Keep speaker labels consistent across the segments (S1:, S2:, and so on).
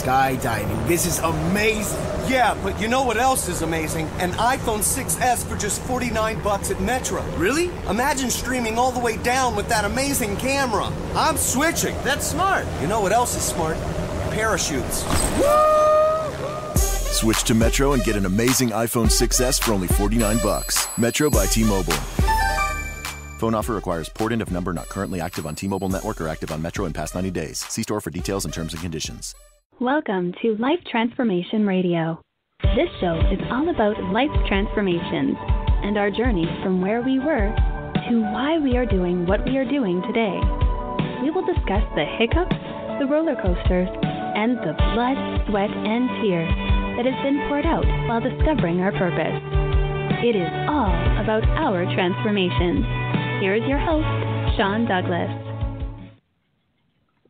S1: skydiving. This is amazing.
S2: Yeah, but you know what else is amazing? An iPhone 6S for just $49 at Metro.
S1: Really?
S2: Imagine streaming all the way down with that amazing camera. I'm switching.
S1: That's smart.
S2: You know what else is smart? Parachutes.
S3: Switch to Metro and get an amazing iPhone 6S for only $49. Metro by T-Mobile. Phone offer requires port-in of number not currently active on T-Mobile network or active on Metro in past 90 days. See store for details and terms and conditions.
S4: Welcome to Life Transformation Radio. This show is all about life transformations and our journey from where we were to why we are doing what we are doing today. We will discuss the hiccups, the roller coasters, and the blood, sweat, and tears that has been poured out while discovering our purpose. It is all about our transformation. Here is your host, Sean Douglas.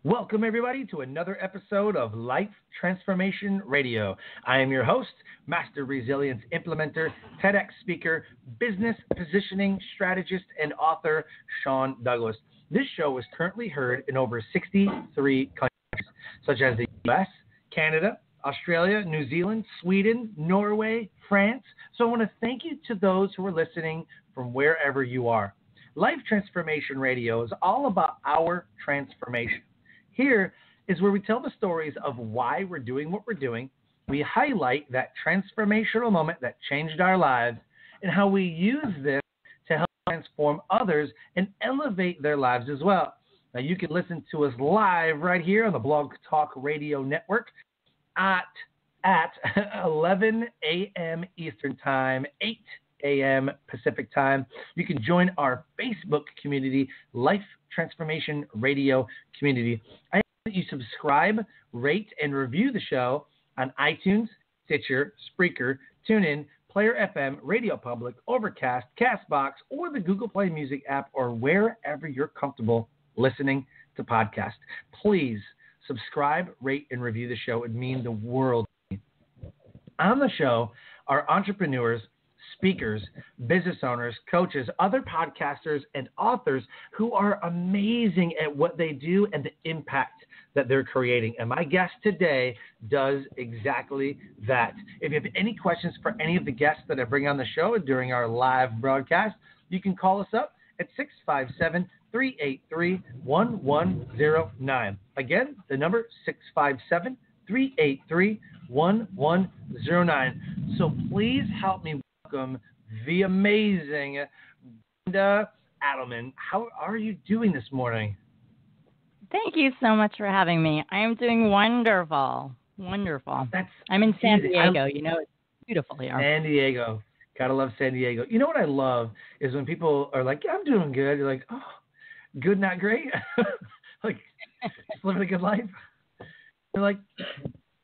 S5: Welcome, everybody, to another episode of Life Transformation Radio. I am your host, Master Resilience Implementer, TEDx speaker, business positioning strategist, and author, Sean Douglas. This show is currently heard in over 63 countries, such as the U.S., Canada, Australia, New Zealand, Sweden, Norway, France. So I want to thank you to those who are listening from wherever you are. Life Transformation Radio is all about our transformation. Here is where we tell the stories of why we're doing what we're doing. We highlight that transformational moment that changed our lives and how we use this to help transform others and elevate their lives as well. Now, you can listen to us live right here on the Blog Talk Radio Network at 11 a.m. Eastern Time, 8 a.m. Pacific Time. You can join our Facebook community, Life Transformation Radio Community. I ask that you subscribe, rate, and review the show on iTunes, Stitcher, Spreaker, TuneIn, Player FM, Radio Public, Overcast, Castbox, or the Google Play Music app, or wherever you're comfortable listening to podcasts. Please subscribe, rate, and review the show. It would mean the world to me. On the show are entrepreneurs, speakers, business owners, coaches, other podcasters, and authors who are amazing at what they do and the impact that they're creating. And my guest today does exactly that. If you have any questions for any of the guests that I bring on the show during our live broadcast, you can call us up at 657-383-1109. Again, the number 657-383-1109. So please help me welcome the amazing Brenda Adelman. How are you doing this morning?
S6: Thank you so much for having me. I am doing wonderful. Wonderful. I'm in San Diego. You know, it's beautiful here.
S5: San Diego. Gotta love San Diego. You know what I love is when people are like, yeah, I'm doing good. You're like, oh, good, not great. Like, just living a good life. They're like,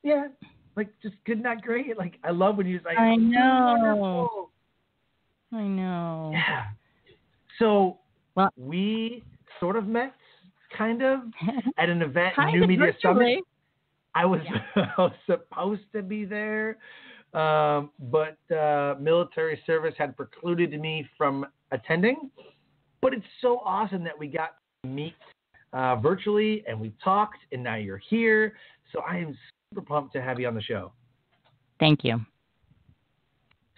S5: yeah, like just good, not great. Like, I love when you say,
S6: I know.
S5: Wonderful.
S6: I know.
S5: Yeah. So we sort of met, kind of, at an event, New Media Summit. I was supposed to be there, but military service had precluded me from attending. But it's so awesome that we got to meet virtually, and we talked, and now you're here. So I am super pumped to have you on the show.
S6: Thank you.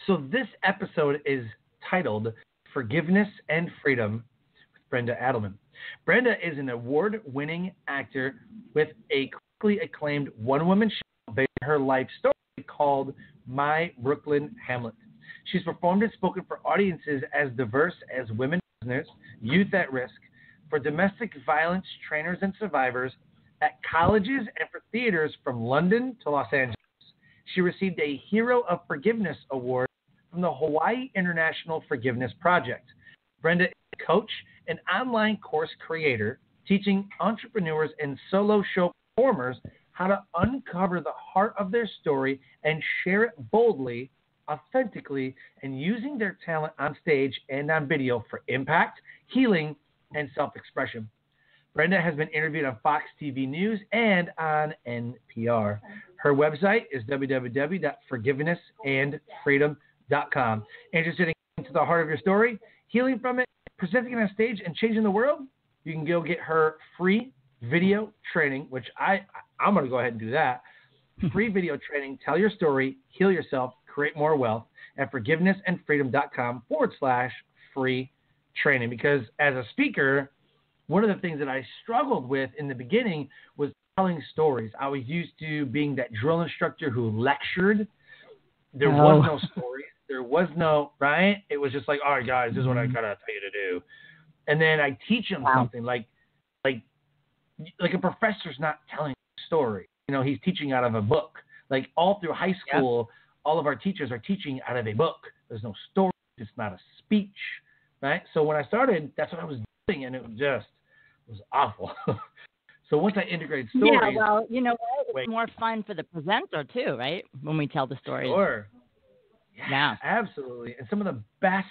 S5: So this episode is titled Forgiveness and Freedom with Brenda Adelman. Brenda is an award-winning actor with a critically acclaimed one-woman show based on her life story called My Brooklyn Hamlet. She's performed and spoken for audiences as diverse as women prisoners, youth at risk, for domestic violence trainers and survivors, at colleges and for theaters from London to Los Angeles. She received a Hero of Forgiveness Award from the Hawaii International Forgiveness Project. Brenda is a coach and online course creator, teaching entrepreneurs and solo show performers how to uncover the heart of their story and share it boldly, authentically, and using their talent on stage and on video for impact, healing, and self-expression. Brenda has been interviewed on Fox TV News and on NPR. Her website is www.forgivenessandfreedom.com. Interested in getting to the heart of your story, healing from it, presenting it on stage, and changing the world? You can go get her free video training, which I'm going to go ahead and do that, free video training, Tell Your Story, Heal Yourself, Create More Wealth at forgivenessandfreedom.com/free training. Because as a speaker, one of the things that I struggled with in the beginning was telling stories. I was used to being that drill instructor who lectured. There was no story. There was no, right? It was just like, all right, guys, this is what I gotta tell you to do. And then I teach them something like a professor's not telling a story. You know, he's teaching out of a book. Like all through high school, all of our teachers are teaching out of a book. There's no story. It's not a speech, right? So when I started, that's what I was doing, and it was awful. So once I integrated stories.
S6: Yeah, well, you know what? It's more fun for the presenter too, right? When we tell the stories.
S5: Sure. Yeah, absolutely. And some of the best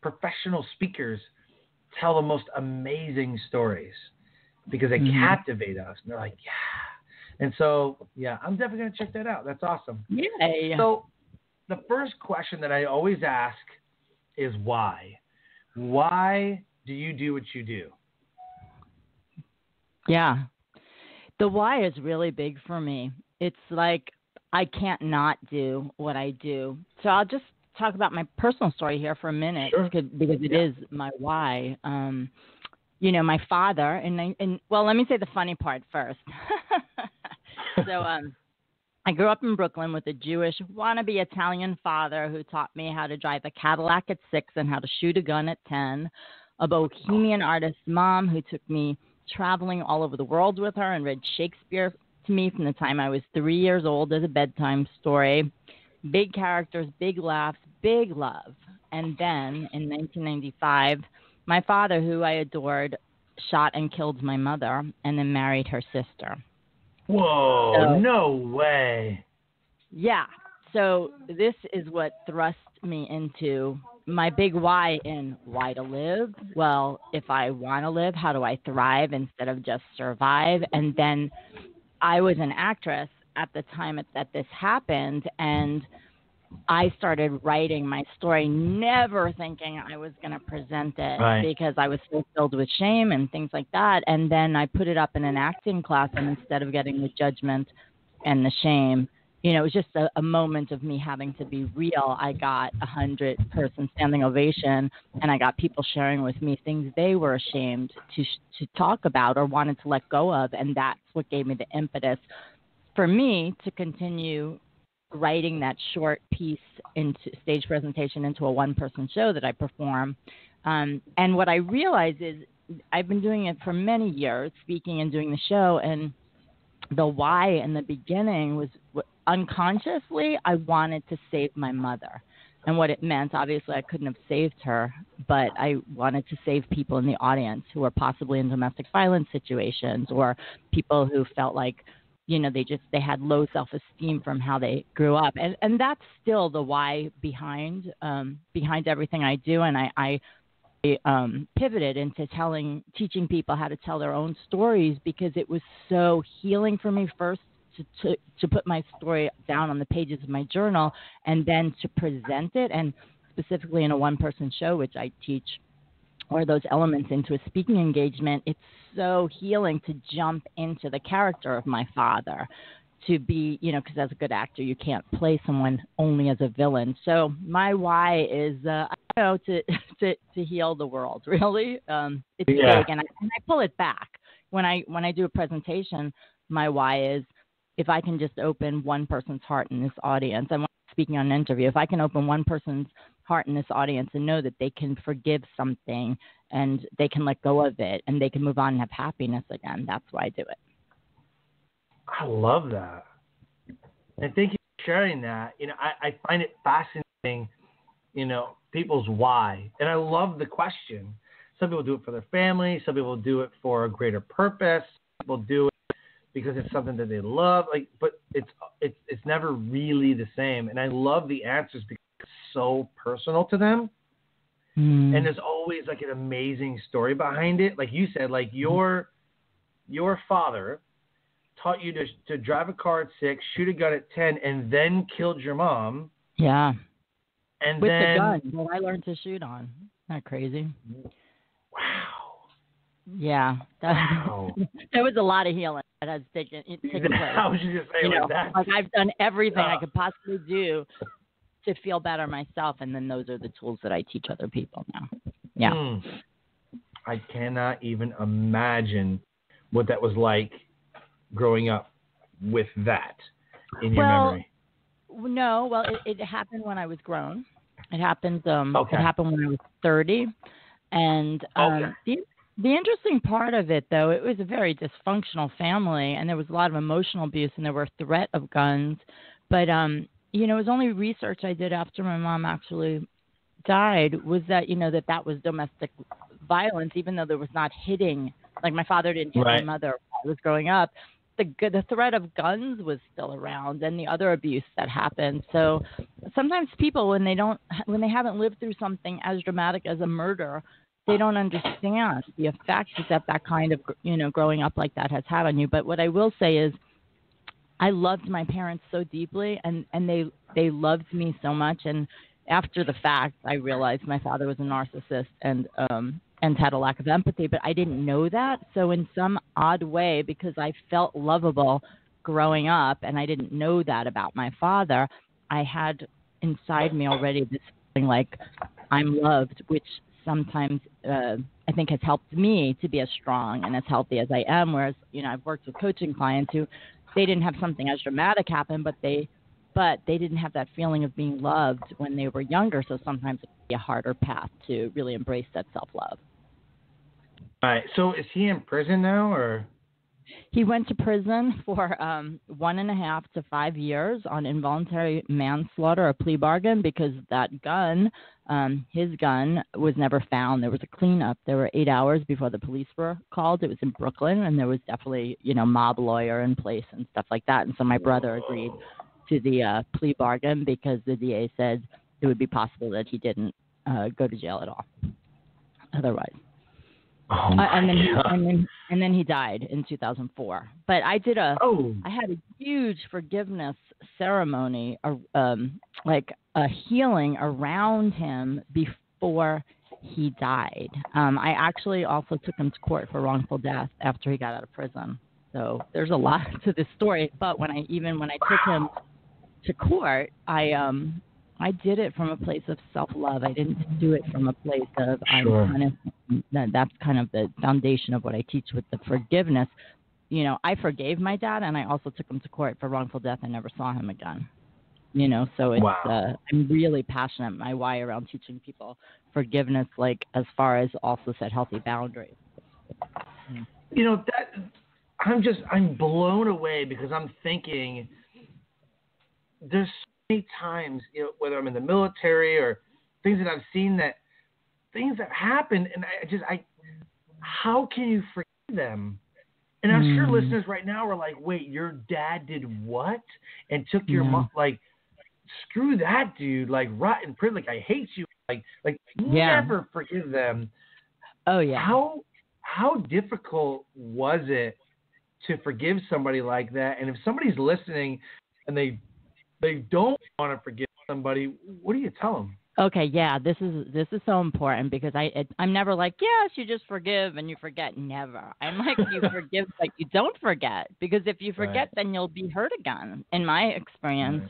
S5: professional speakers tell the most amazing stories because they captivate us. And they're like, yeah. And so, yeah, I'm definitely going to check that out. That's awesome.
S6: Yay.
S5: So the first question that I always ask is why? Why do you do what you do?
S6: Yeah. The why is really big for me. It's like I can't not do what I do. So I'll just talk about my personal story here for a minute because it is my why. You know, my father, and well, let me say the funny part first. So I grew up in Brooklyn with a Jewish wannabe Italian father who taught me how to drive a Cadillac at 6 and how to shoot a gun at 10, a bohemian artist mom who took me traveling all over the world with her and read Shakespeare to me from the time I was 3 years old as a bedtime story. Big characters, big laughs, big love. And then in 1995, my father, who I adored, shot and killed my mother and then married her sister.
S5: Whoa, so, no way.
S6: Yeah. So this is what thrust me into my big why in why to live. Well, if I want to live, how do I thrive instead of just survive? And then I was an actress at the time that this happened, and I started writing my story, never thinking I was going to present it because I was so filled with shame and things like that. And then I put it up in an acting class, and instead of getting the judgment and the shame, you know, it was just a moment of me having to be real. I got 100-person standing ovation, and I got people sharing with me things they were ashamed to talk about or wanted to let go of, and that's what gave me the impetus for me to continue writing that short piece into stage presentation into a one-person show that I perform. And what I realized is I've been doing it for many years, speaking and doing the show, and the why in the beginning was unconsciously I wanted to save my mother. And what it meant, obviously I couldn't have saved her, but I wanted to save people in the audience who were possibly in domestic violence situations or people who felt like, you know, they had low self-esteem from how they grew up. And that's still the why behind everything I do. And I pivoted into teaching people how to tell their own stories because it was so healing for me first to put my story down on the pages of my journal and then to present it, and specifically in a one-person show, which I teach, or those elements into a speaking engagement. It's so healing to jump into the character of my father, to be, you know, because as a good actor, you can't play someone only as a villain. So my why is, I don't know, to heal the world, really. It's big, and I pull it back. When I do a presentation, my why is, if I can just open one person's heart in this audience, I'm speaking on an interview, if I can open one person's heart in this audience and know that they can forgive something and they can let go of it and they can move on and have happiness again, that's why I do it.
S5: I love that. And thank you for sharing that. You know, I find it fascinating, you know, people's why. And I love the question. Some people do it for their family. Some people do it for a greater purpose. Some people do it because it's something that they love. Like, but it's never really the same. And I love the answers because it's so personal to them. And there's always like an amazing story behind it. Like you said, like your father taught you to drive a car at 6, shoot a gun at 10, and then killed your mom.
S6: Yeah.
S5: And
S6: with
S5: then,
S6: the gun that I learned to shoot on. Isn't that crazy?
S5: Wow.
S6: Yeah.
S5: Wow.
S6: There was a lot of healing. that has taken place.
S5: I was just going to say, like that.
S6: Like I've done everything I could possibly do to feel better myself, and then those are the tools that I teach other people now. Yeah.
S5: I cannot even imagine what that was like growing up with that in your memory.
S6: No, it happened when I was grown. It happened. It happened when I was 30, and the interesting part of it, though, it was a very dysfunctional family, and there was a lot of emotional abuse, and there were threat of guns, but it was only research I did after my mom actually died was that that was domestic violence, even though there was not hitting. Like my father didn't hit my mother when I was growing up. The threat of guns was still around, and the other abuse that happened. So sometimes people, when they haven't lived through something as dramatic as a murder, they don't understand the effects that kind of growing up like that has had on you. But what I will say is, I loved my parents so deeply, and they loved me so much. And after the fact, I realized my father was a narcissist and had a lack of empathy, but I didn't know that. So in some odd way, because I felt lovable growing up and I didn't know that about my father, I had inside me already this feeling like I'm loved, which sometimes I think has helped me to be as strong and as healthy as I am. Whereas, I've worked with coaching clients who they didn't have something as dramatic happen, but they didn't have that feeling of being loved when they were younger. So sometimes it can be a harder path to really embrace that self-love.
S5: All right. So is he in prison now, or?
S6: He went to prison for 1.5 to 5 years on involuntary manslaughter, a plea bargain, because that gun, his gun, was never found. There was a cleanup. There were 8 hours before the police were called. It was in Brooklyn, and there was definitely, mob lawyer in place and stuff like that. And so my brother agreed to the plea bargain because the DA said it would be possible that he didn't go to jail at all otherwise. And then he died in 2004. But I had a huge forgiveness ceremony, like a healing around him before he died. I actually also took him to court for wrongful death after he got out of prison. So there's a lot to this story. But when I took him to court, I did it from a place of self-love. I didn't do it from a place of that's kind of the foundation of what I teach with the forgiveness. I forgave my dad, and I also took him to court for wrongful death. I never saw him again. So it's I'm really passionate my why around teaching people forgiveness, like as far as also set healthy boundaries.
S5: That I'm blown away because I'm thinking there's so many times, whether I'm in the military or things that I've seen things that happen, and how can you forgive them? And I'm sure listeners right now are like, wait, your dad did what? And took your mom, like, screw that dude, like, rotten prison, like, I hate you, like never forgive them.
S6: Oh yeah.
S5: How difficult was it to forgive somebody like that? And if somebody's listening and they don't want to forgive somebody, what do you tell them?
S6: Okay, yeah, this is so important because I'm never like, yes, you just forgive and you forget. Never. I'm like, you forgive, but you don't forget, because if you forget, then you'll be hurt again. In my experience,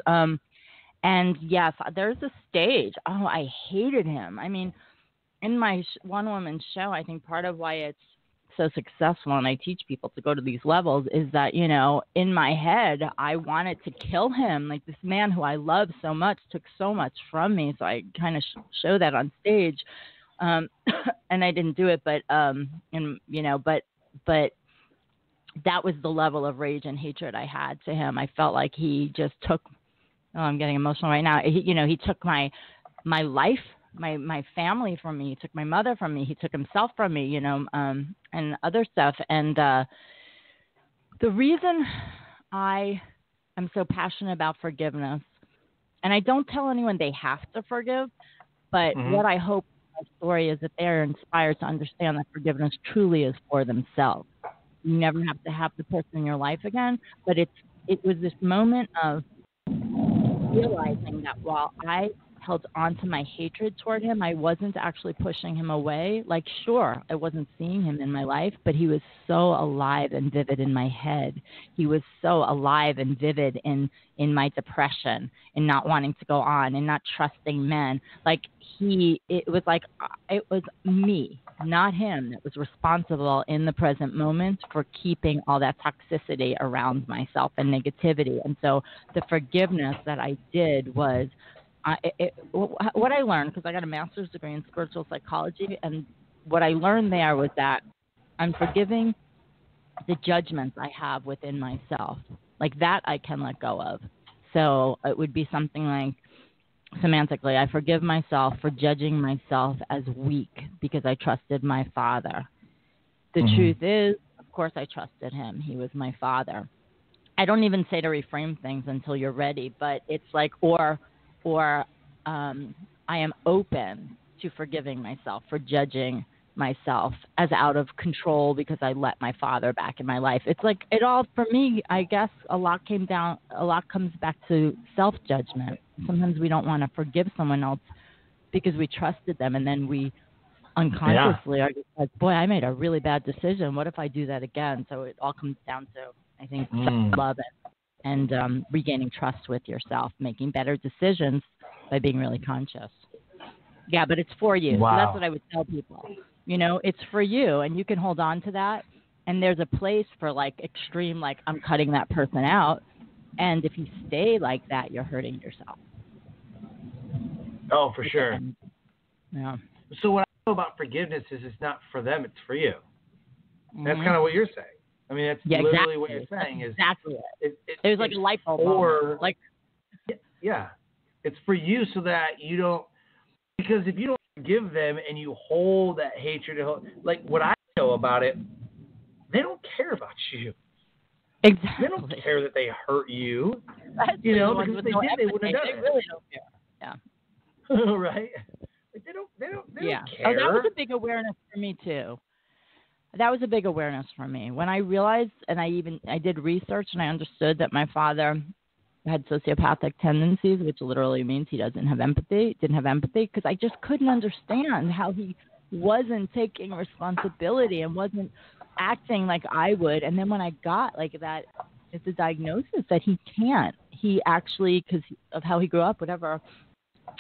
S6: and yes, there's a stage. Oh, I hated him. I mean, in my one-woman show, I think part of why it's so successful and I teach people to go to these levels is that, in my head, I wanted to kill him. Like, this man who I love so much took so much from me. So I kind of show that on stage. And I didn't do it, but that was the level of rage and hatred I had to him. I felt like he just took, I'm getting emotional right now. He took my life, my family from me. He took my mother from me. He took himself from me, and other stuff. And the reason I am so passionate about forgiveness, and I don't tell anyone they have to forgive, but what I hope my story is that they're inspired to understand that forgiveness truly is for themselves. You never have to have the person in your life again, but it was this moment of realizing that while I held on to my hatred toward him. I wasn't actually pushing him away. Like, sure, I wasn't seeing him in my life, but he was so alive and vivid in my head. He was so alive and vivid in my depression, in not wanting to go on, and not trusting men. Like, it was me, not him, that was responsible in the present moment for keeping all that toxicity around myself and negativity. And so the forgiveness that I did was what I learned, because I got a master's degree in spiritual psychology, and what I learned there was that I'm forgiving the judgments I have within myself. Like, that I can let go of. So it would be something like, semantically, I forgive myself for judging myself as weak because I trusted my father. The truth is, of course, I trusted him. He was my father. I don't even say to reframe things until you're ready, but it's like, or I am open to forgiving myself for judging myself as out of control because I let my father back in my life. It's like, it all, for me, I guess a lot comes back to self-judgment. Sometimes we don't want to forgive someone else because we trusted them, and then we unconsciously are just like, boy, I made a really bad decision. What if I do that again? So it all comes down to, I think, self-love and regaining trust with yourself, making better decisions by being really conscious. Yeah, but it's for you.
S5: Wow.
S6: So that's what I would tell people. You know, it's for you, and you can hold on to that. And there's a place for, like, extreme, like, I'm cutting that person out. And if you stay like that, you're hurting yourself.
S5: Oh, for sure.
S6: Yeah.
S5: So what I know about forgiveness is it's not for them, it's for you. That's kind of what you're saying. I mean, that's literally
S6: exactly.
S5: what you're saying.
S6: That's
S5: is
S6: exactly it. It was like a light bulb moment. Like,
S5: yeah, it's for you so that you don't, because if you don't forgive them and you hold that hatred, like what I know about it, they don't care about you.
S6: Exactly.
S5: They don't care that they hurt you.
S6: That's
S5: You know,
S6: the
S5: because
S6: ones
S5: if
S6: with
S5: they
S6: no
S5: did, they
S6: empathy.
S5: wouldn't have done
S6: They
S5: it.
S6: really don't care. Yeah.
S5: Right? Like they don't care.
S6: Oh, that was a big awareness for me too. That was a big awareness for me when I realized, and I did research, and I understood that my father had sociopathic tendencies, which literally means he didn't have empathy, because I just couldn't understand how he wasn't taking responsibility and wasn't acting like I would. And then when I got like that, it's a diagnosis that he actually, because of how he grew up, whatever,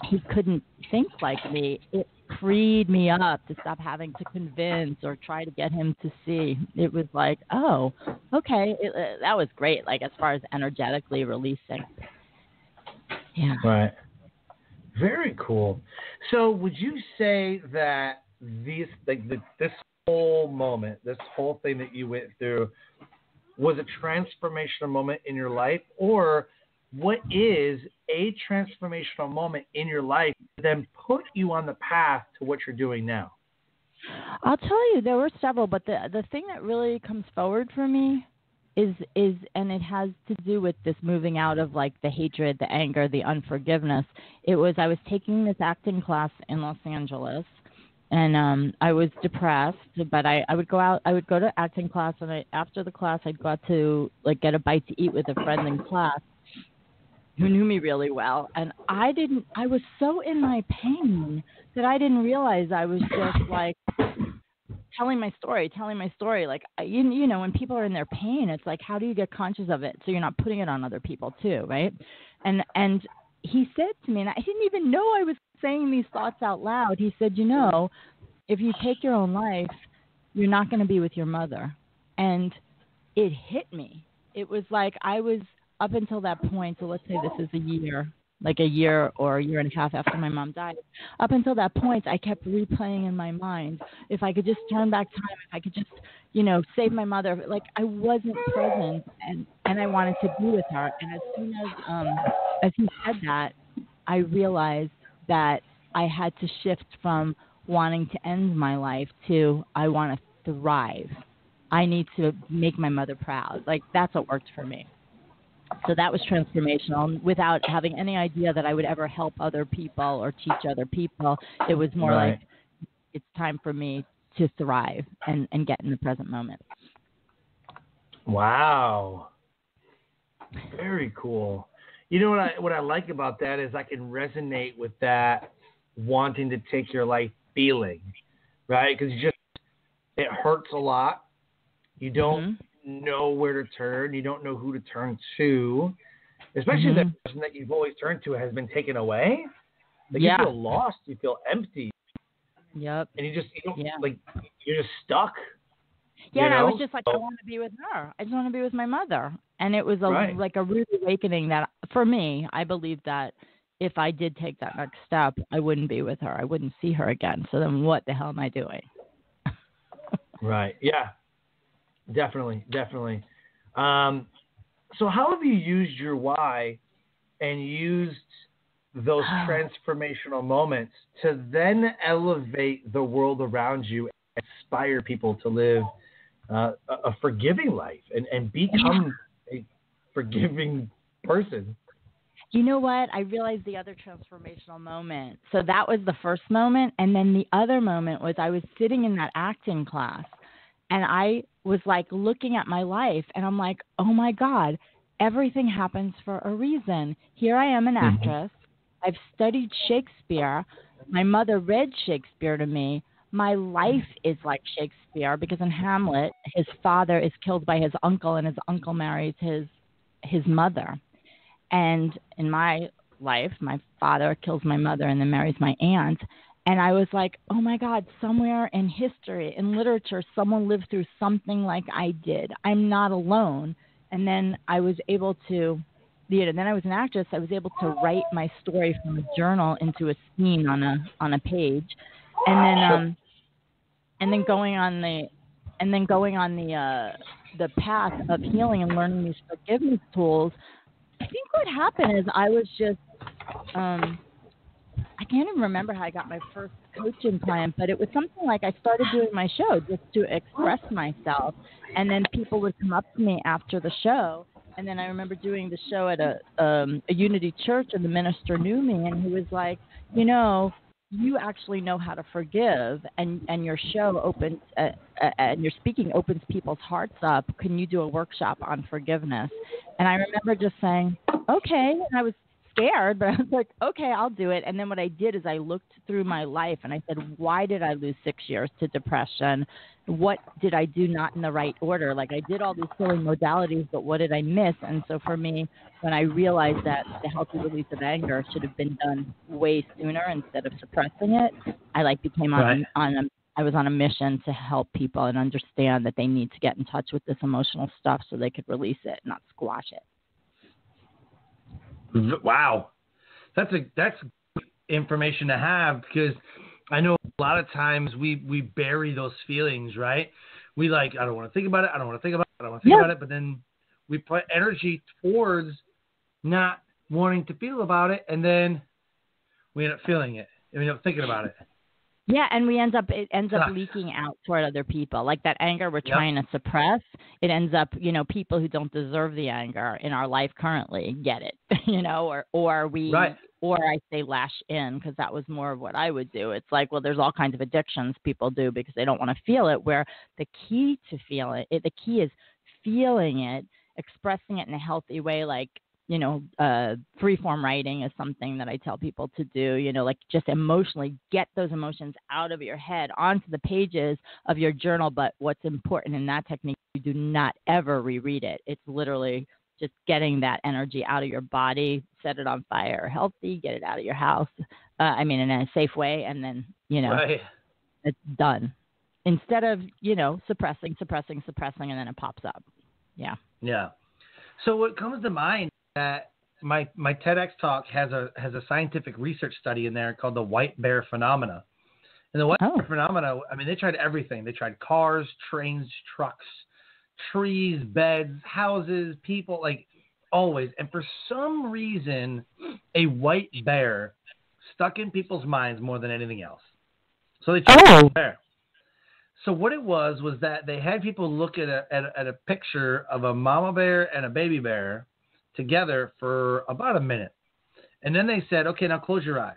S6: he couldn't think like me. It freed me up to stop having to convince or try to get him to see. It was like, oh, okay, that was great, like as far as energetically releasing. Yeah.
S5: Right. Very cool. So would you say that this whole moment, this whole thing that you went through was a transformational moment in your life, or what is a transformational moment in your life that then put you on the path to what you're doing now?
S6: I'll tell you, there were several, but the thing that really comes forward for me is, and it has to do with this moving out of like the hatred, the anger, the unforgiveness. I was taking this acting class in Los Angeles, and I was depressed, but I would go to acting class, and after the class, I'd go out to like get a bite to eat with a friend in class who knew me really well. And I was so in my pain that I didn't realize I was just like telling my story. Like, you know, when people are in their pain, it's like, how do you get conscious of it so you're not putting it on other people too, right? And he said to me, and I didn't even know I was saying these thoughts out loud. He said, you know, if you take your own life, you're not going to be with your mother. And it hit me. It was like I was, up until that point, so let's say this is a year or a year and a half after my mom died, up until that point, I kept replaying in my mind, if I could just turn back time, if I could just, you know, save my mother. Like, I wasn't present, and I wanted to be with her. And as soon as he said that, I realized that I had to shift from wanting to end my life to I want to thrive. I need to make my mother proud. Like, that's what worked for me. So that was transformational without having any idea that I would ever help other people or teach other people. It was more like, it's time for me to thrive and get in the present moment.
S5: Wow. Very cool. You know what I like about that is I can resonate with that wanting to take your life feeling, right? Because it hurts a lot. You don't know where to turn. You don't know who to turn to, especially the person that you've always turned to has been taken away. Like you feel lost. You feel empty.
S6: Yep.
S5: And you're just stuck.
S6: Yeah, and I was just like, I want to be with her. I just want to be with my mother. And it was like a rude awakening that, for me, I believe that if I did take that next step, I wouldn't be with her. I wouldn't see her again. So then what the hell am I doing?
S5: Right. Yeah. Definitely. So how have you used your why and used those transformational moments to then elevate the world around you and inspire people to live a forgiving life and become a forgiving person?
S6: You know what? I realized the other transformational moment. So that was the first moment. And then the other moment was I was sitting in that acting class and I was like looking at my life and I'm like, oh my God, everything happens for a reason. Here I am, an actress. I've studied Shakespeare. My mother read Shakespeare to me. My life is like Shakespeare because in Hamlet, his father is killed by his uncle and his uncle marries his mother. And in my life, my father kills my mother and then marries my aunt. And I was like, oh my God, somewhere in history, in literature, someone lived through something like I did. I'm not alone. And then I was able to, then I was an actress. I was able to write my story from a journal into a scene on a page. And then going on the path of healing and learning these forgiveness tools, I think what happened is I was just, I can't even remember how I got my first coaching client, but it was something like I started doing my show just to express myself. And then people would come up to me after the show. And then I remember doing the show at a Unity church, and the minister knew me, and he was like, you actually know how to forgive, and your show opens, and your speaking opens people's hearts up. Can you do a workshop on forgiveness? And I remember just saying, okay. And I was scared, but I was like, okay, I'll do it. And then what I did is I looked through my life and I said, why did I lose 6 years to depression? What did I do not in the right order? Like I did all these healing modalities, but what did I miss? And so for me, when I realized that the healthy release of anger should have been done way sooner instead of suppressing it, I became I was on a mission to help people and understand that they need to get in touch with this emotional stuff so they could release it, not squash it.
S5: Wow. That's information to have, because I know a lot of times we bury those feelings, right? We I don't want to think about it. But then we put energy towards not wanting to feel about it. And then we end up feeling it. And we end up thinking about it.
S6: Yeah, and it ends up leaking out toward other people. Like that anger we're trying to suppress, it ends up, people who don't deserve the anger in our life currently get it, or I say lash in, because that was more of what I would do. It's like, well, there's all kinds of addictions people do because they don't want to feel it, where the key to feel it, the key is feeling it, expressing it in a healthy way, like, free-form writing is something that I tell people to do, just emotionally get those emotions out of your head onto the pages of your journal. But what's important in that technique, you do not ever reread it. It's literally just getting that energy out of your body, set it on fire, healthy, get it out of your house, in a safe way, and then, it's done. Instead of, suppressing, and then it pops up. Yeah.
S5: Yeah. So what comes to mind, that my TEDx talk has a scientific research study in there called the white bear phenomena. And the white bear phenomena, they tried everything. They tried cars, trains, trucks, trees, beds, houses, people, always. And for some reason, a white bear stuck in people's minds more than anything else. So they tried a bear. So what it was that they had people look at a picture of a mama bear and a baby bear together for about a minute. And then they said, okay, now close your eyes.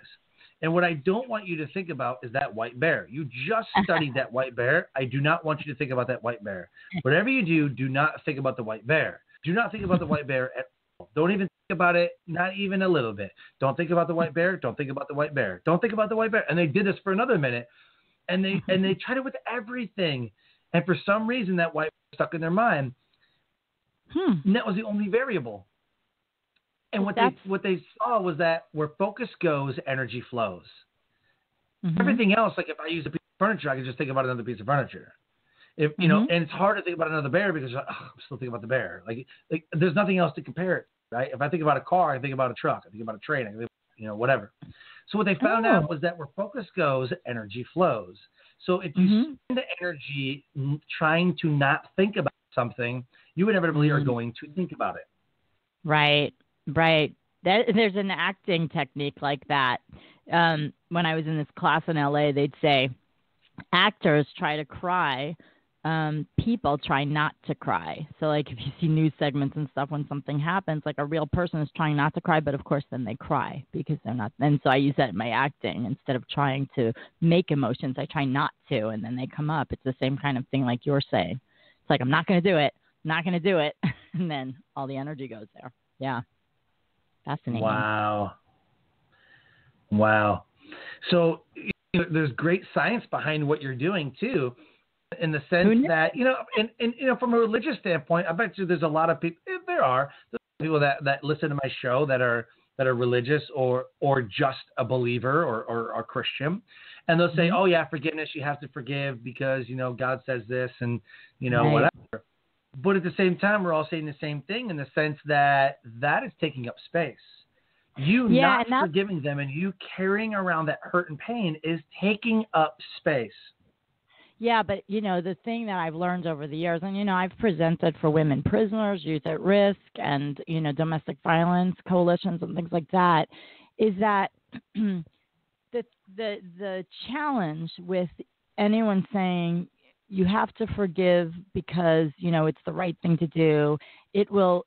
S5: And what I don't want you to think about is that white bear. You just studied that white bear. I do not want you to think about that white bear. Whatever you do, do not think about the white bear. Do not think about the white bear at Don't even think about it, not even a little bit. Don't think about the white bear. Don't think about the white bear. Don't think about the white bear. And they did this for another minute, and they tried it with everything. And for some reason, that white bear stuck in their mind. And that was the only variable. And what they saw was that where focus goes, energy flows. Everything else, like if I use a piece of furniture, I can just think about another piece of furniture. If you know, and it's hard to think about another bear because I'm still thinking about the bear. Like there's nothing else to compare it, right? If I think about a car, I think about a truck. I think about a train. I think, whatever. So what they found out was that where focus goes, energy flows. So if you spend the energy trying to not think about something, you inevitably are going to think about it.
S6: Right. There's an acting technique like that. When I was in this class in LA, they'd say actors try to cry. People try not to cry. So like if you see news segments and stuff, when something happens, like a real person is trying not to cry, but of course then they cry because they're not. And so I use that in my acting. Instead of trying to make emotions, I try not to, and then they come up. It's the same kind of thing like you're saying. It's like, I'm not going to do it. And then all the energy goes there. Yeah. Fascinating.
S5: Wow. So there's great science behind what you're doing too, in the sense that, and from a religious standpoint, I bet you there's a lot of people, there's people that listen to my show that are religious or just a believer or Christian. And they'll say, oh yeah, forgiveness, you have to forgive because, God says this and, whatever. But at the same time, we're all saying the same thing in the sense that is taking up space. Not forgiving them and you carrying around that hurt and pain is taking up space.
S6: Yeah, but, the thing that I've learned over the years, and, I've presented for women prisoners, youth at risk, and, domestic violence coalitions and things like that, is that the challenge with anyone saying you have to forgive because, it's the right thing to do, it will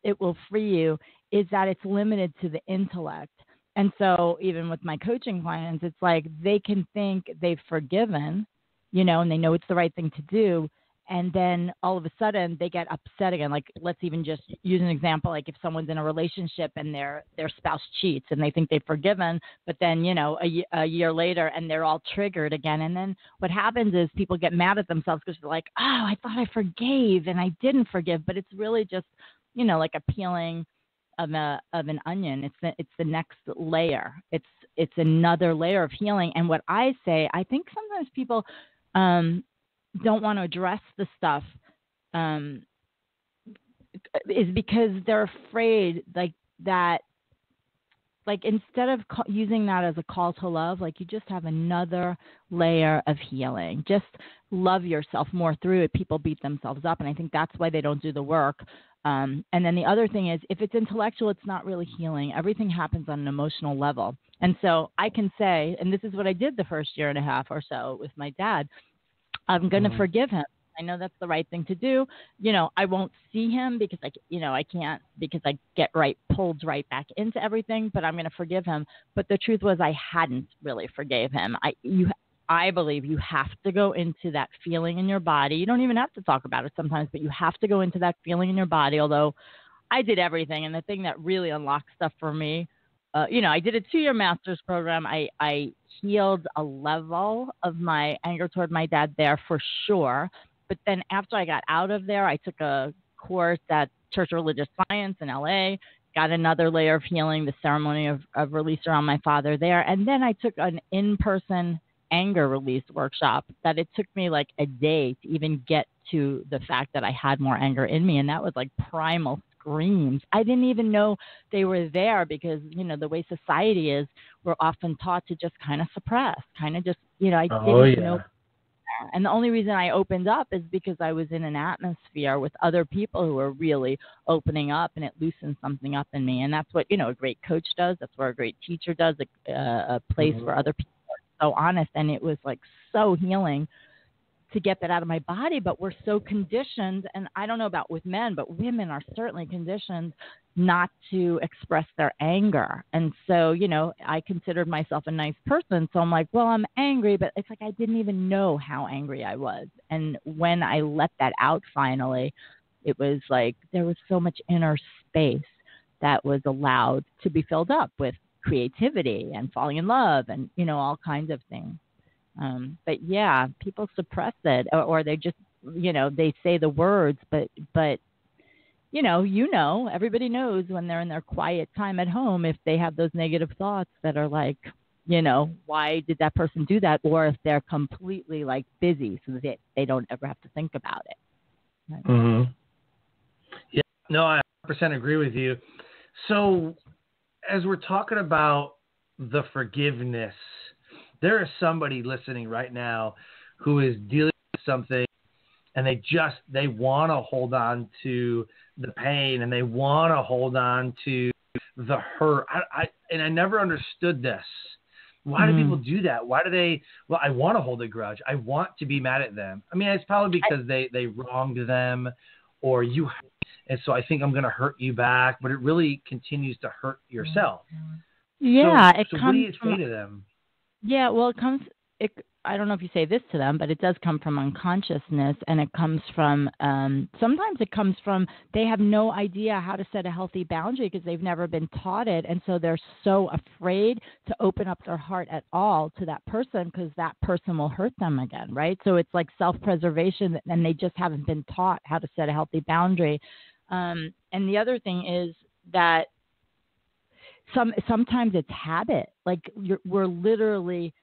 S6: free you, is that it's limited to the intellect. And so even with my coaching clients, it's like they can think they've forgiven, and they know it's the right thing to do. And then all of a sudden they get upset again. Like, let's even just use an example. Like if someone's in a relationship and their spouse cheats and they think they've forgiven, but then, a year later and they're all triggered again. And then what happens is people get mad at themselves because they're like, oh, I thought I forgave and I didn't forgive. But it's really just, like a peeling of an onion. It's the next layer. It's another layer of healing. And what I say, I think sometimes people don't want to address the stuff is because they're afraid that instead of using that as a call to love, like you just have another layer of healing. Just love yourself more through it. People beat themselves up, and I think that's why they don't do the work. And then the other thing is, if it's intellectual, it's not really healing. Everything happens on an emotional level. And so I can say, and this is what I did the first year and a half or so with my dad, I'm going to forgive him. I know that's the right thing to do. I won't see him because I can't, because I get pulled right back into everything, but I'm going to forgive him. But the truth was I hadn't really forgave him. I believe you have to go into that feeling in your body. You don't even have to talk about it sometimes, but you have to go into that feeling in your body. Although I did everything. And the thing that really unlocked stuff for me, I did a 2-year master's program. I healed a level of my anger toward my dad there for sure. But then after I got out of there, I took a course at Church of Religious Science in LA, got another layer of healing, the ceremony of release around my father there. And then I took an in-person anger release workshop that it took me like a day to even get to the fact that I had more anger in me. And that was like primal screams. I didn't even know they were there because, the way society is, we're often taught to just kind of suppress, kind of just, I didn't know. And the only reason I opened up is because I was in an atmosphere with other people who were really opening up, and it loosened something up in me. And that's what, a great coach does. That's what a great teacher does, a place where other people are so honest. And it was like so healing to get that out of my body. But we're so conditioned, and I don't know about with men, but women are certainly conditioned not to express their anger. And so, I considered myself a nice person. So I'm like, well, I'm angry, but it's like I didn't even know how angry I was. And when I let that out finally, it was like there was so much inner space that was allowed to be filled up with creativity and falling in love and, all kinds of things. But yeah, people suppress it, or they just, they say the words, but everybody knows when they're in their quiet time at home, if they have those negative thoughts that are like, why did that person do that? Or if they're completely like busy so that they don't ever have to think about it. Right?
S5: Mm-hmm. Yeah, no, I 100% agree with you. So as we're talking about the forgiveness, there is somebody listening right now who is dealing with something and they want to hold on to the pain and they want to hold on to the hurt. I never understood this. Why do people do that? Why do they? Well, I want to hold a grudge. I want to be mad at them. I mean, it's probably because they wronged them, or you, and so I think I'm going to hurt you back. But it really continues to hurt yourself.
S6: Yeah,
S5: so what do you say to them?
S6: Yeah, well, I don't know if you say this to them, but it does come from unconsciousness, and it comes from, sometimes it comes from they have no idea how to set a healthy boundary because they've never been taught it, and so they're so afraid to open up their heart at all to that person because that person will hurt them again, right? So it's like self-preservation, and they just haven't been taught how to set a healthy boundary. And the other thing is that sometimes it's habit. Like we're literally...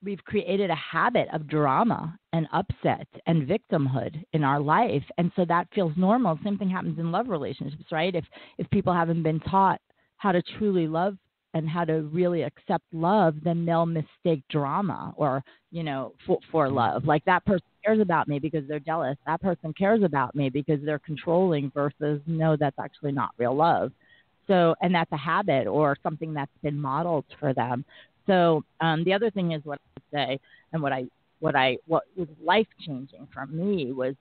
S6: we've created a habit of drama and upset and victimhood in our life. And so that feels normal. Same thing happens in love relationships, right? If people haven't been taught how to truly love and how to really accept love, then they'll mistake drama or, for love. Like that person cares about me because they're jealous. That person cares about me because they're controlling versus no, that's actually not real love. So, and that's a habit or something that's been modeled for them. So the other thing is what I would say, and what was life changing for me was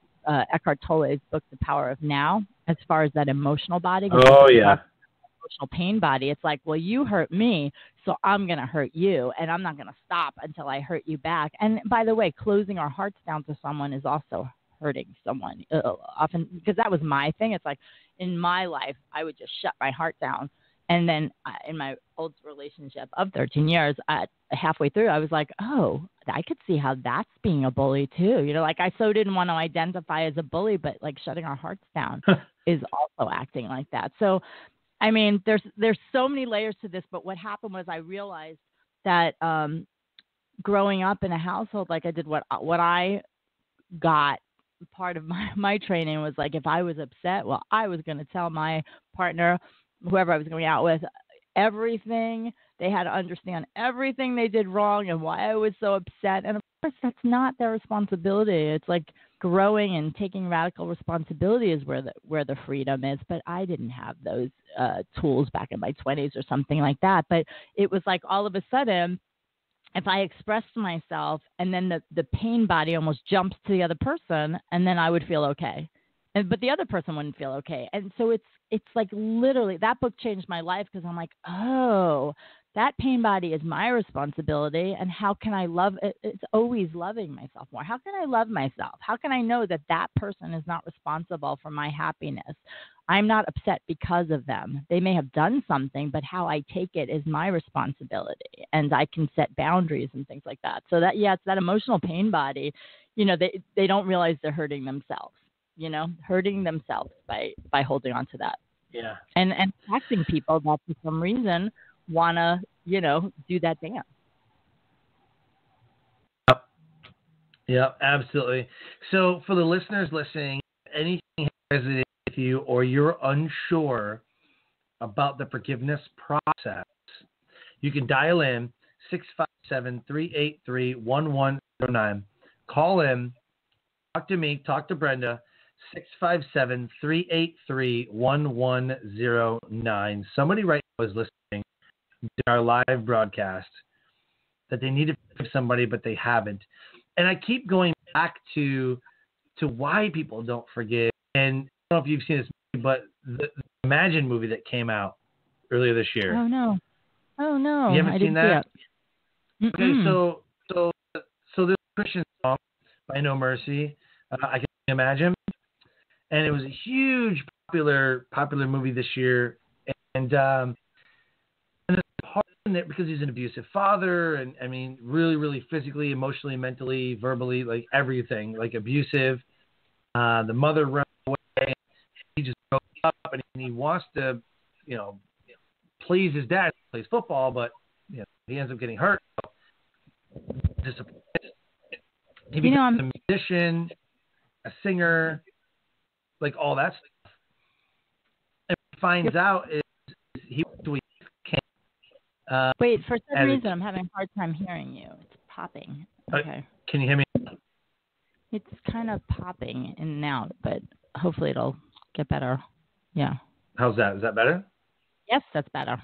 S6: Eckhart Tolle's book, The Power of Now. As far as that emotional body, emotional pain body, it's like, well, you hurt me, so I'm gonna hurt you, and I'm not gonna stop until I hurt you back. And by the way, closing our hearts down to someone is also hurting someone often, because that was my thing. It's like in my life, I would just shut my heart down. And then in my old relationship of 13 years, halfway through, I was like, oh, I could see how that's being a bully too. Like I so didn't want to identify as a bully, but like shutting our hearts down is also acting like that. So, I mean, there's so many layers to this, but what happened was I realized that growing up in a household, like I did what I got, part of my training was like, if I was upset, well, I was going to tell my partner, whoever I was going out with, everything. They had to understand everything they did wrong and why I was so upset. And of course, that's not their responsibility. It's like growing and taking radical responsibility is where the freedom is. But I didn't have those tools back in my 20s or something like that. But it was like all of a sudden, if I expressed myself and then the pain body almost jumps to the other person, and then I would feel okay. But the other person wouldn't feel okay. And so it's like literally that book changed my life because I'm like, oh, that pain body is my responsibility. And how can I love it? It's always loving myself more. How can I love myself? How can I know that person is not responsible for my happiness? I'm not upset because of them. They may have done something, but how I take it is my responsibility. And I can set boundaries and things like that. So that, yeah, it's that emotional pain body. They don't realize they're hurting themselves. Hurting themselves by holding on to that.
S5: Yeah.
S6: And taxing people that for some reason want to, do that dance.
S5: Yeah, absolutely. So for the listeners listening, anything resonates with you or you're unsure about the forgiveness process, you can dial in 657-383-1109. Call in, talk to me, talk to Brenda, 657-383-1109. Somebody right now is listening to our live broadcast that they need to forgive somebody, but they haven't. And I keep going back to why people don't forgive. And I don't know if you've seen this movie, but the Imagine movie that came out earlier this year.
S6: Oh, no.
S5: You haven't seen that? Okay, so this Christian song by No Mercy, I Can Imagine. And it was a huge popular movie this year And it's hard because he's an abusive father, and I mean, really, really physically, emotionally, mentally, verbally, like everything, like abusive. The mother runs away. He just grows up, and he wants to, please his dad. He plays football, but he ends up getting hurt. So disappointed. He becomes a musician, a singer, like all that stuff. And what he finds out is he went to a camp.
S6: Wait, for some reason I'm having a hard time hearing you. It's popping. Okay.
S5: Can you hear me?
S6: It's kind of popping in and out, but hopefully it'll get better. Yeah.
S5: How's that? Is that better?
S6: Yes, that's better.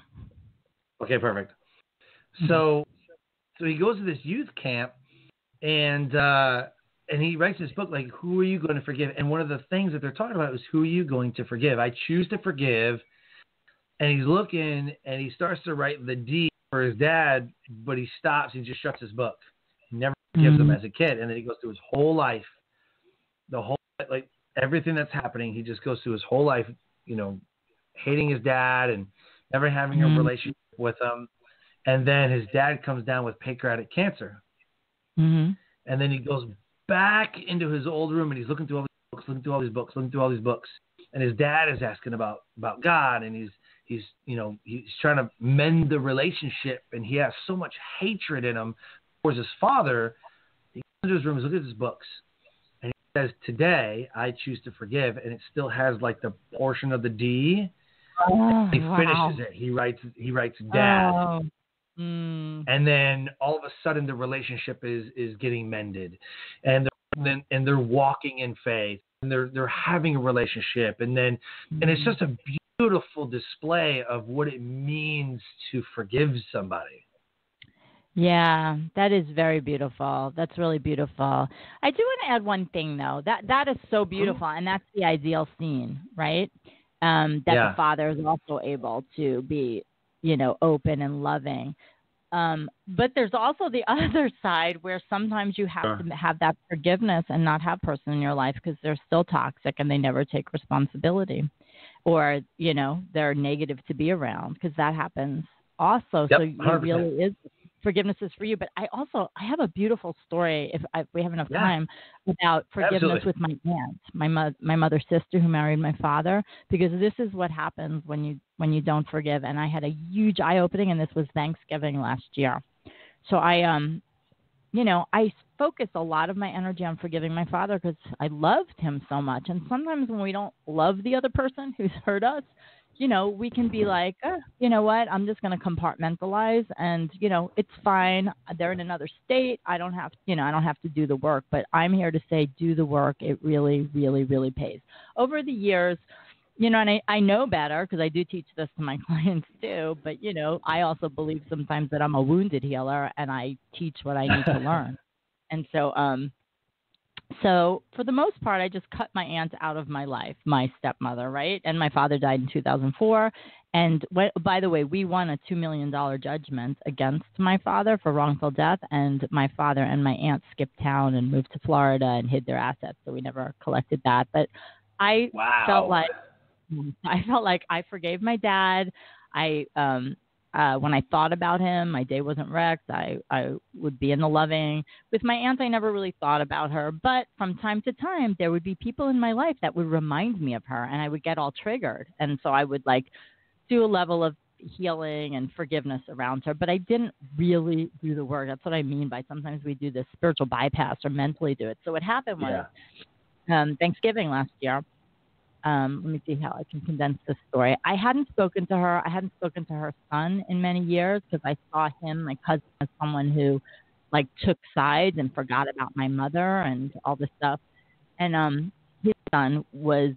S5: Okay, perfect. So he goes to this youth camp, and he writes this book, like, who are you going to forgive? And one of the things that they're talking about is, who are you going to forgive? I choose to forgive. And he's looking, and he starts to write the D for his dad, but he stops and just shuts his book. He never forgives him as a kid. And then he goes through his whole life, like everything that's happening. He just goes through his whole life, hating his dad and never having a relationship with him. And then his dad comes down with pancreatic cancer.
S6: Mm-hmm.
S5: And then he goes back into his old room, and he's looking through all these books. And his dad is asking about God, and he's trying to mend the relationship, and he has so much hatred in him towards his father. He goes into his room, he's looking at his books, and he says, "Today I choose to forgive," and it still has like the portion of the D. He finishes it. He writes Dad.
S6: Oh.
S5: And then all of a sudden the relationship is getting mended, and they're walking in faith, and they're having a relationship, and it's just a beautiful display of what it means to forgive somebody.
S6: Yeah, that is very beautiful. That's really beautiful. I do want to add one thing, though. That is so beautiful, and that's the ideal scene, right? The father is also able to be, open and loving. But there's also the other side where sometimes you have to have that forgiveness and not have person in your life because they're still toxic and they never take responsibility, or, they're negative to be around, because that happens also.
S5: Yep,
S6: so it
S5: 100%.
S6: really is. Forgiveness is for you. But I have a beautiful story, if we have enough time, about forgiveness with my aunt, my mother's sister who married my father, because this is what happens when you don't forgive. And I had a huge eye-opening, and this was Thanksgiving last year. So I focus a lot of my energy on forgiving my father because I loved him so much. And sometimes when we don't love the other person who's hurt us, we can be like, you know what, I'm just going to compartmentalize, and, it's fine. They're in another state. I don't have to do the work, but I'm here to say, do the work. It really, really, really pays. Over the years, and I know better because I do teach this to my clients too, but, I also believe sometimes that I'm a wounded healer, and I teach what I need to learn. And so for the most part, I just cut my aunt out of my life, my stepmother, right? And my father died in 2004. And by the way, we won a $2 million judgment against my father for wrongful death. And my father and my aunt skipped town and moved to Florida and hid their assets. So we never collected that. But I felt like I forgave my dad. When I thought about him, my day wasn't wrecked. I would be in the loving. With my aunt, I never really thought about her. But from time to time, there would be people in my life that would remind me of her, and I would get all triggered. And so I would do a level of healing and forgiveness around her. But I didn't really do the work. That's what I mean by sometimes we do this spiritual bypass or mentally do it. So what happened was Thanksgiving last year. Let me see how I can condense this story. I hadn't spoken to her. I hadn't spoken to her son in many years because I saw him, my cousin, as someone who took sides and forgot about my mother and all this stuff. And his son was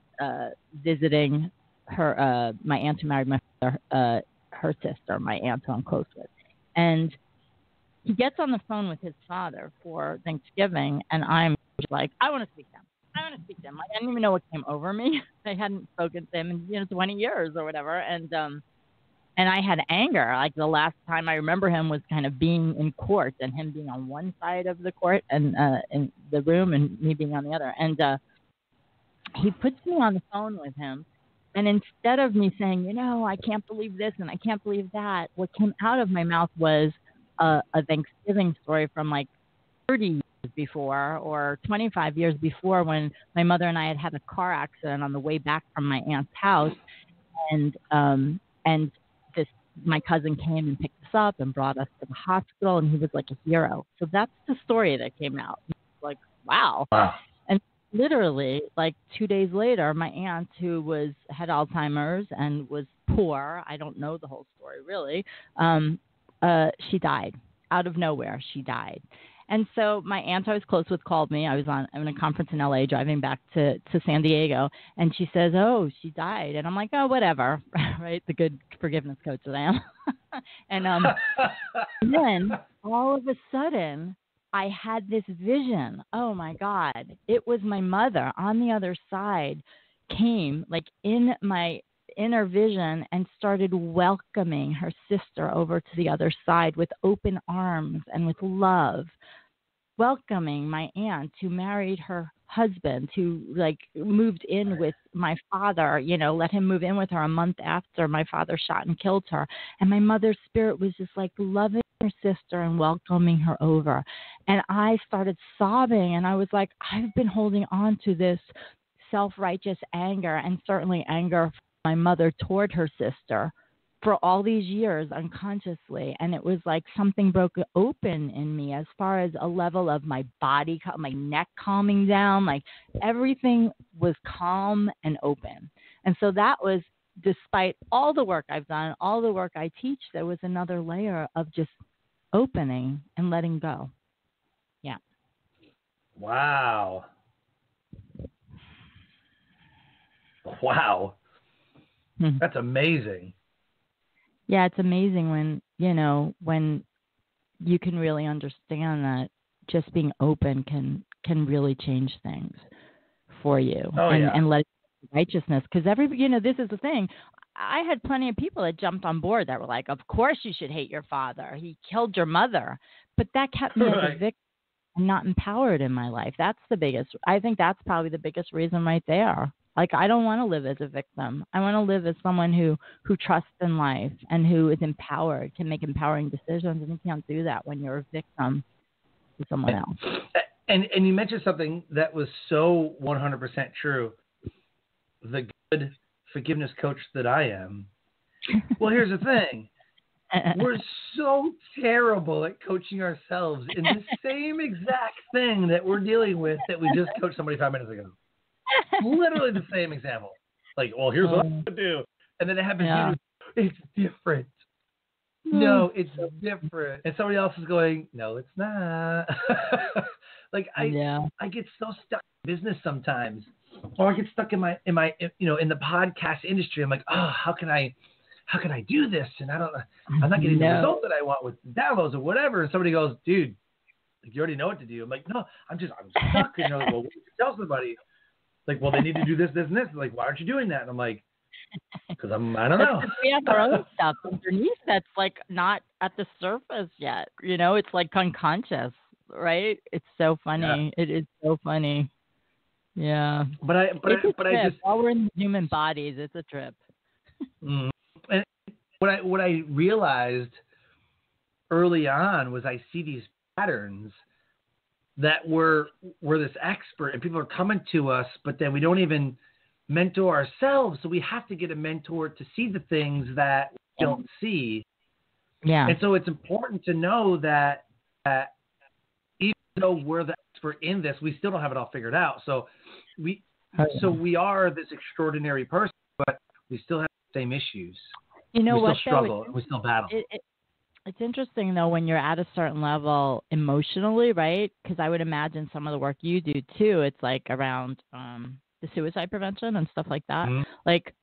S6: visiting her, my aunt who married my father, her sister, my aunt who I'm close with. And he gets on the phone with his father for Thanksgiving, and I'm like, I want to speak to him. I didn't even know what came over me. I hadn't spoken to him in 20 years or whatever, and I had anger. The last time I remember him was kind of being in court and him being on one side of the court and in the room and me being on the other. And he puts me on the phone with him, And instead of me saying, I can't believe this and I can't believe that, what came out of my mouth was a Thanksgiving story from like 30 years before or 25 years before, when my mother and I had a car accident on the way back from my aunt's house. And my cousin came and picked us up and brought us to the hospital, and he was like a hero. So that's the story that came out. Like, wow. And literally, like 2 days later, my aunt, who had Alzheimer's and was poor, I don't know the whole story really, she died. Out of nowhere, she died. And so my aunt I was close with called me. I was on a conference in LA driving back to San Diego, and she says, "Oh, she died." And I'm like, "Oh, whatever," right? The good forgiveness coach that I am. And then all of a sudden, I had this vision. Oh my God. It was my mother on the other side came like in my inner vision and started welcoming her sister over to the other side with open arms and with love, welcoming my aunt who married her husband, who like moved in with my father, let him move in with her a month after my father shot and killed her. And my mother's spirit was just like loving her sister and welcoming her over. And I started sobbing, and I was like, I've been holding on to this self-righteous anger, and certainly anger my mother toward her sister for all these years unconsciously. And it was like something broke open in me as far as a level of my body, my neck calming down, like everything was calm and open. And so that was, despite all the work I've done, all the work I teach, there was another layer of just opening and letting go. Yeah.
S5: Wow. That's amazing.
S6: Yeah, it's amazing when you can really understand that just being open can really change things for you. And let righteousness, because this is the thing. I had plenty of people that jumped on board that were like, of course you should hate your father. He killed your mother. But that kept me as a victim and not empowered in my life. I think that's probably the biggest reason right there. Like, I don't want to live as a victim. I want to live as someone who trusts in life and who is empowered, can make empowering decisions. And you can't do that when you're a victim to someone else.
S5: And you mentioned something that was so 100% true. The good forgiveness coach that I am. Well, here's the thing. We're so terrible at coaching ourselves in the same exact thing that we're dealing with that we just coached somebody 5 minutes ago. Literally the same example. Like, well, here's what I'm going to do. And then it happens to you. It's different. No, it's different. And somebody else is going, no, it's not. Like, I get so stuck in business sometimes. Or I get stuck in my in the podcast industry. I'm like, oh, how can I do this? And I'm not getting the result that I want with downloads or whatever. And somebody goes, dude, you already know what to do. I'm like, no, I'm stuck. Well, tell somebody. Like, well, they need to do this, this, and this. Like, why aren't you doing that? And I'm like, because I don't know.
S6: We have our own stuff underneath that's like not at the surface yet. It's like unconscious, right? It's so funny. Yeah. It is so funny. Yeah. But I just, while we're in human bodies, it's a trip.
S5: And what I realized early on was I see these patterns that we're this expert and people are coming to us, but then we don't even mentor ourselves. So we have to get a mentor to see the things that we don't see.
S6: Yeah.
S5: And so it's important to know that even though we're the expert in this, we still don't have it all figured out. So we are this extraordinary person, but we still have the same issues.
S6: We
S5: still struggle and we still battle.
S6: It's interesting, though, when you're at a certain level emotionally, right? Because I would imagine some of the work you do, too, it's like around the suicide prevention and stuff like that.
S5: Mm-hmm.
S6: Like,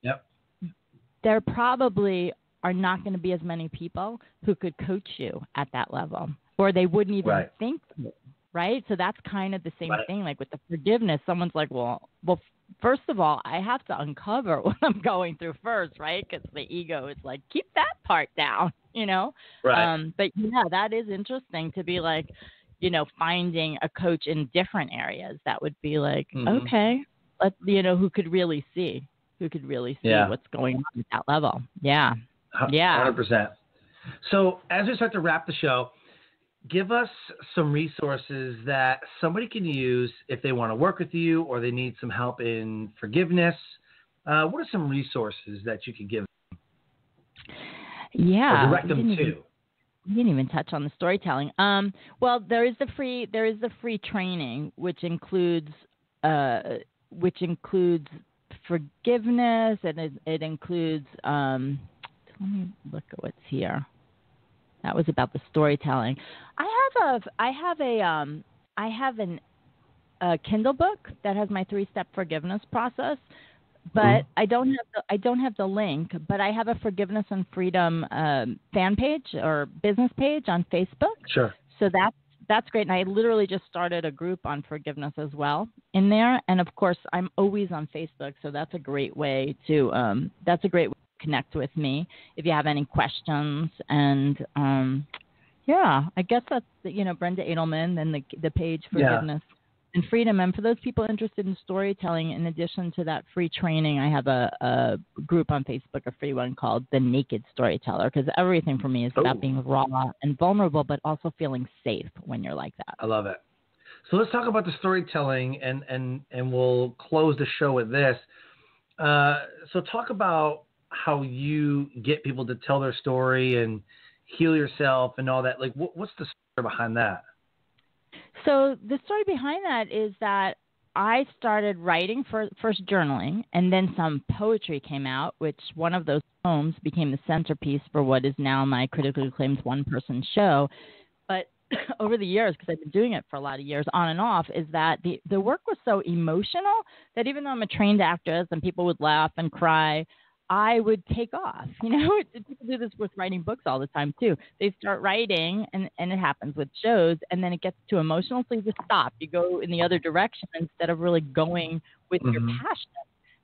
S6: there probably are not going to be as many people who could coach you at that level, or they wouldn't even think to, right? So that's kind of the same thing. Like with the forgiveness, someone's like, well, first of all, I have to uncover what I'm going through first, right? Because the ego is like, keep that part down,
S5: Right.
S6: But yeah, that is interesting to be like, finding a coach in different areas that would be like, okay, who could really see. who could really see what's going on at that level. Yeah. Yeah.
S5: 100%. So as we start to wrap the show, give us some resources that somebody can use if they want to work with you or they need some help in forgiveness. What are some resources that you could give them?
S6: Yeah.
S5: Or direct them to?
S6: You didn't even touch on the storytelling. Well, there is the free training, which includes forgiveness, and it includes. Let me look at what's here. That was about the storytelling. I have a Kindle book that has my 3-step forgiveness process, but I don't have the link. But I have a Forgiveness and Freedom fan page or business page on Facebook.
S5: Sure.
S6: So that's great. And I literally just started a group on forgiveness as well in there. And of course, I'm always on Facebook, so that's a great way to connect with me if you have any questions. And I guess that's Brenda Adelman and the page Forgiveness and Freedom. And for those people interested in storytelling, in addition to that free training, I have a group on Facebook, a free one called The Naked Storyteller, because everything for me is about being raw and vulnerable, but also feeling safe when you're like that.
S5: I love it. So let's talk about the storytelling, and we'll close the show with this. So talk about how you get people to tell their story and heal yourself and all that. Like, what's the story behind that?
S6: So the story behind that is that I started writing first journaling, and then some poetry came out, which one of those poems became the centerpiece for what is now my critically acclaimed one-person show. But over the years, because I've been doing it for a lot of years on and off, is that the work was so emotional that even though I'm a trained actress and people would laugh and cry, I would take off. People do this with writing books all the time too. They start writing, and it happens with shows, and then it gets too emotional, so you just stop. You go in the other direction instead of really going with your passion.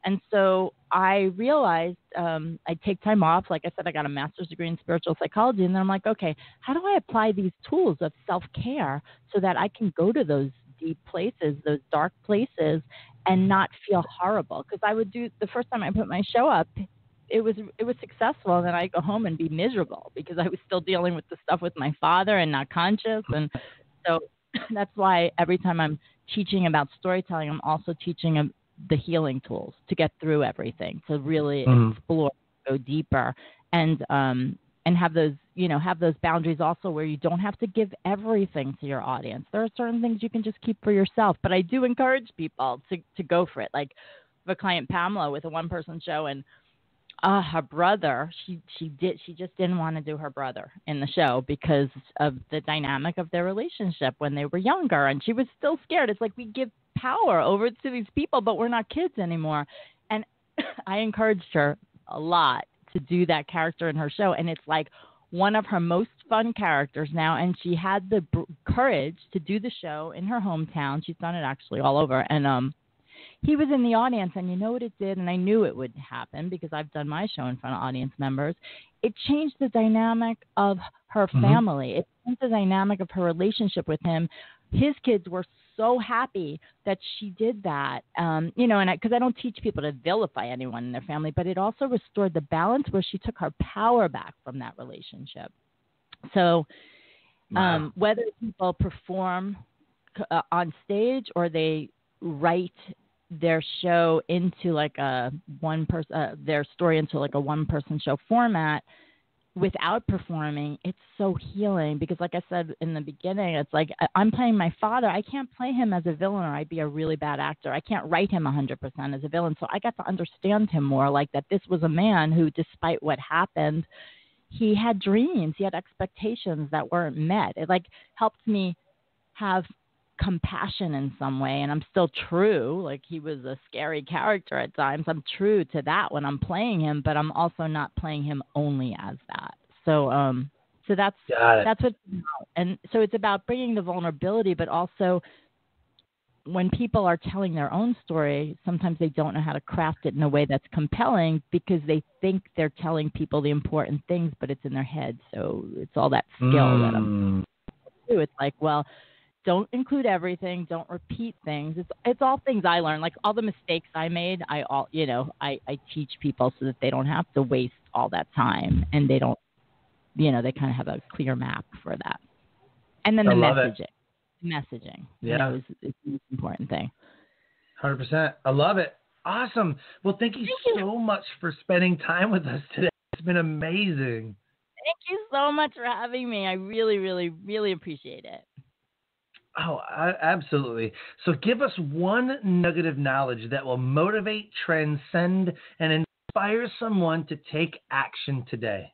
S6: And so I realized I'd take time off. Like I said, I got a master's degree in spiritual psychology, and then I'm like, okay, how do I apply these tools of self-care so that I can go to those deep places, those dark places, and not feel horrible? Because I would do, the first time I put my show up, it was successful, and then I'd go home and be miserable because I was still dealing with the stuff with my father and not conscious. And so that's why every time I'm teaching about storytelling, I'm also teaching the healing tools to get through everything, to really explore, go deeper, and have those boundaries also, where you don't have to give everything to your audience. There are certain things you can just keep for yourself, but I do encourage people to go for it. Like the client Pamela with a one-person show, and her brother, she just didn't want to do her brother in the show because of the dynamic of their relationship when they were younger, and she was still scared. It's like we give power over to these people, but we're not kids anymore. And I encouraged her a lot to do that character in her show, and it's like one of her most fun characters now. And she had the courage to do the show in her hometown. She's done it actually all over, and he was in the audience, and you know what it did, and I knew it would happen because I've done my show in front of audience members. It changed the dynamic of her family. It changed the dynamic of her relationship with him. His kids were so happy that she did that, and because I don't teach people to vilify anyone in their family, but it also restored the balance where she took her power back from that relationship. So whether people perform on stage or they write their show into like a their story into like a one-person show format without performing, it's so healing. Because like I said in the beginning, it's like I'm playing my father. I can't play him as a villain, or I'd be a really bad actor. I can't write him 100% as a villain. So I got to understand him more, like that this was a man who, despite what happened, he had dreams, he had expectations that weren't met. It like helped me have compassion in some way, and I'm still true. Like, he was a scary character at times. I'm true to that when I'm playing him, but I'm also not playing him only as that. So that's what, and so it's about bringing the vulnerability, but also when people are telling their own story, sometimes they don't know how to craft it in a way that's compelling because they think they're telling people the important things, but it's in their head. So it's all that skill that I'm. It's like, well, don't include everything. Don't repeat things. It's all things I learned. Like all the mistakes I made, I teach people so that they don't have to waste all that time, and they don't, they kind of have a clear map for that. And then the messaging, is the most important thing.
S5: 100%. I love it. Awesome. Well, thank you so much for spending time with us today. It's been amazing.
S6: Thank you so much for having me. I really, really, really appreciate it.
S5: Oh, absolutely. So give us one nugget of knowledge that will motivate, transcend, and inspire someone to take action today.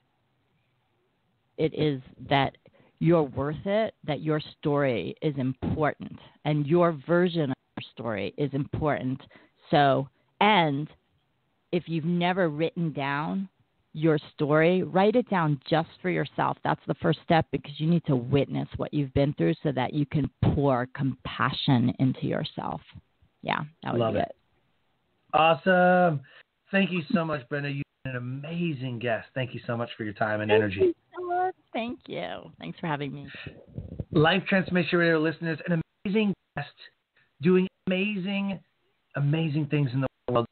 S6: It is that you're worth it, that your story is important, and your version of your story is important. So, and if you've never written down your story, write it down just for yourself. That's the first step, because you need to witness what you've been through so that you can pour compassion into yourself. Yeah, that would be it.
S5: Awesome. Thank you so much, Brenda. You've been an amazing guest. Thank you so much for your time and energy.
S6: Thank you so much. Thank you. Thanks for having me.
S5: Life Transformation Radio listeners, an amazing guest doing amazing, amazing things in the world.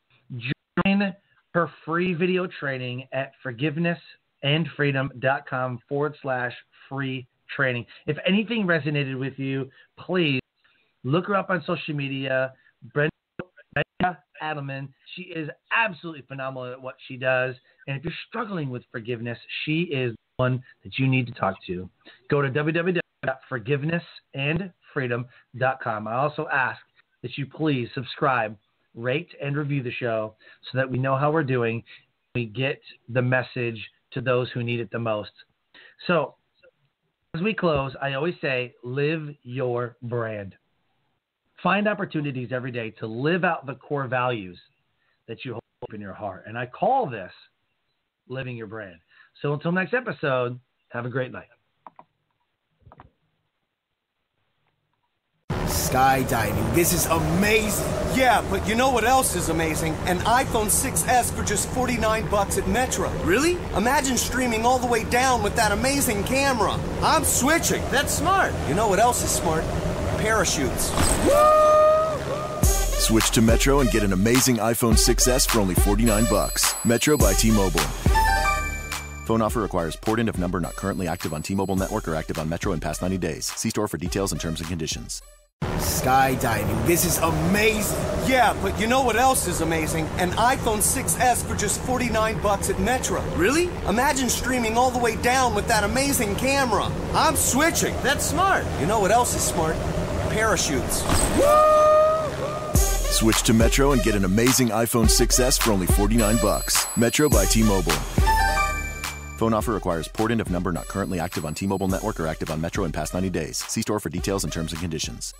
S5: Join her free video training at forgivenessandfreedom.com/free training. If anything resonated with you, please look her up on social media. Brenda Adelman. She is absolutely phenomenal at what she does. And if you're struggling with forgiveness, she is one that you need to talk to. Go to www.forgivenessandfreedom.com. I also ask that you please subscribe, rate, and review the show so that we know how we're doing. We get the message to those who need it the most. So as we close, I always say, live your brand. Find opportunities every day to live out the core values that you hold in your heart. And I call this living your brand. So until next episode, have a great night.
S1: Skydiving. This is amazing.
S2: Yeah, but you know what else is amazing? An iPhone 6S for just $49 at Metro.
S1: Really?
S2: Imagine streaming all the way down with that amazing camera. I'm switching.
S1: That's smart.
S2: You know what else is smart? Parachutes.
S3: Switch to Metro and get an amazing iPhone 6S for only $49. Metro by T-Mobile. Phone offer requires port-in of number not currently active on T-Mobile network or active on Metro in past 90 days. See store for details and terms and conditions.
S1: Skydiving. This is amazing.
S2: Yeah, but you know what else is amazing? An iPhone 6S for just $49 at Metro.
S1: Really?
S2: Imagine streaming all the way down with that amazing camera. I'm switching.
S1: That's smart.
S2: You know what else is smart? Parachutes.
S3: Switch to Metro and get an amazing iPhone 6S for only $49. Metro by T-Mobile. Phone offer requires port-in of number not currently active on T-Mobile network or active on Metro in past 90 days. See store for details and terms and conditions.